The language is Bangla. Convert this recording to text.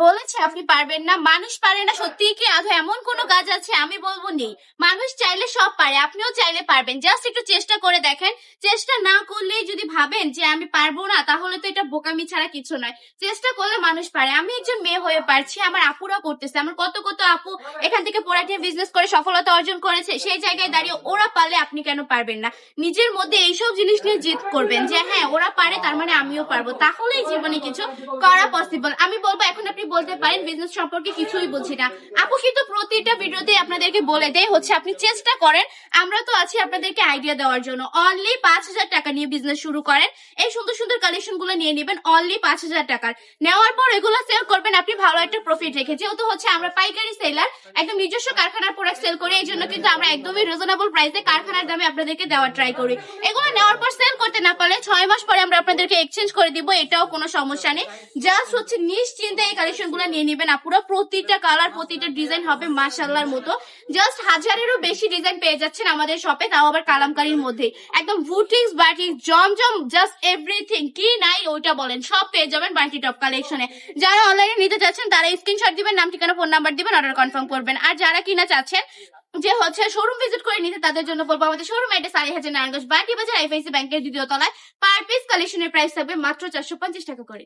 বলেছে আপনি পারবেন না, মানুষ পারে না, সত্যি কি আদৌ এমন কোনো কাজ আছে? আমি বলবো নেই। মানুষ চাইলে সব পারে, আপনিও চাইলে পারবেন, জাস্ট একটু চেষ্টা করে দেখেন। চেষ্টা না করলেই যদি ভাবেন যে আমি পারবো না, তাহলে তো এটা বোকামি ছাড়া কিছু নয়। চেষ্টা করলে মানুষ পারে। আমি একজন মেয়ে হয়ে পারছি, আমার আপুরা করতেছে, আমার কত কত আপু এখান থেকে পড়াটিয়া বিজনেস করে সফলতা অর্জন করেছে, সেই জায়গায় দাঁড়িয়ে ওরা পারলে আপনি কেন পারবেন না? নিজের মধ্যে এইসব জিনিস নিয়ে জিদ করবেন যে হ্যাঁ ওরা পারে তার মানে আমিও পারবো, তাহলেই জীবনে কিছু করা পসিবল। আমি বলবো এখন আপনি বলতে পারেন বিজনেস সম্পর্কে কিছুই বুঝি না, আপু কিন্তু প্রতিটা ভিডিওতে আপনাদেরকে বলে দেয় হচ্ছে আপনি চেষ্টা করেন, আমরা তো আছি আপনাদেরকে আইডিয়া দেওয়ার জন্য। অনলি 5,000 টাকা নিয়ে বিজনেস শুরু করেন, এই সুন্দর সুন্দর কালেকশন গুলো নিয়ে নেবেন অনলি 5,000 টাকার। নেওয়ার পর এগুলো সেল করবেন আপনি ভালো একটা প্রফিট রেখে, যেহেতু হচ্ছে আমরা পাইকারি সেলার, একদম নিজস্ব কারখানার প্রোডাক্ট সেল করি, এই জন্য কিন্তু আমরা একদমই রিজনেবল প্রাইসে কারখানার দামে আপনাদেরকে দেওয়ার ট্রাই করি। এগুলো নেওয়ার পর সেল করতে না পারলে 6 মাস পরে আমরা আপনাদেরকে এক্সচেঞ্জ করে দিব, এটাও কোনো সমস্যা নেই। জাস্ট হচ্ছে নিশ্চিন্তে এই কালেকশন গুলো নিয়ে নিবেন আপুরা, প্রতিটা কালার প্রতিটা ডিজাইন হবে মাশাআল্লাহর মতো। জাস্ট 1000-এরও বেশি ডিজাইন পেয়ে যাচ্ছেন আমাদের শপে, তাও আবার কালামকারীর মধ্যে। একদম বুটিক্স বাটিক জমজম জাস্ট এভরিথিং, কি নাই ওইটা বলেন, সব পেয়ে যাবেন বান্টি টপ কালেকশনে। যারা অনলাইনে নিতে চাচ্ছেন তারা স্ক্রিনশট দিবেন, নাম ঠিকানা ফোন নাম্বার দিবেন, অর্ডার কনফার্ম করবেন। আর যারা কিনা চাচ্ছেন যে হচ্ছে শোরুম ভিজিট করে নিতে, তাদের জন্য বলবো আমাদের শোরুম অ্যাড্রেস আড়াইহাজার নারায়ণগঞ্জ বান্টি বাজার আইএফআইসি ব্যাংকের দ্বিতীয় তলায়। পার পিস কালেকশনের প্রাইস থাকবে মাত্র 450 টাকা করে।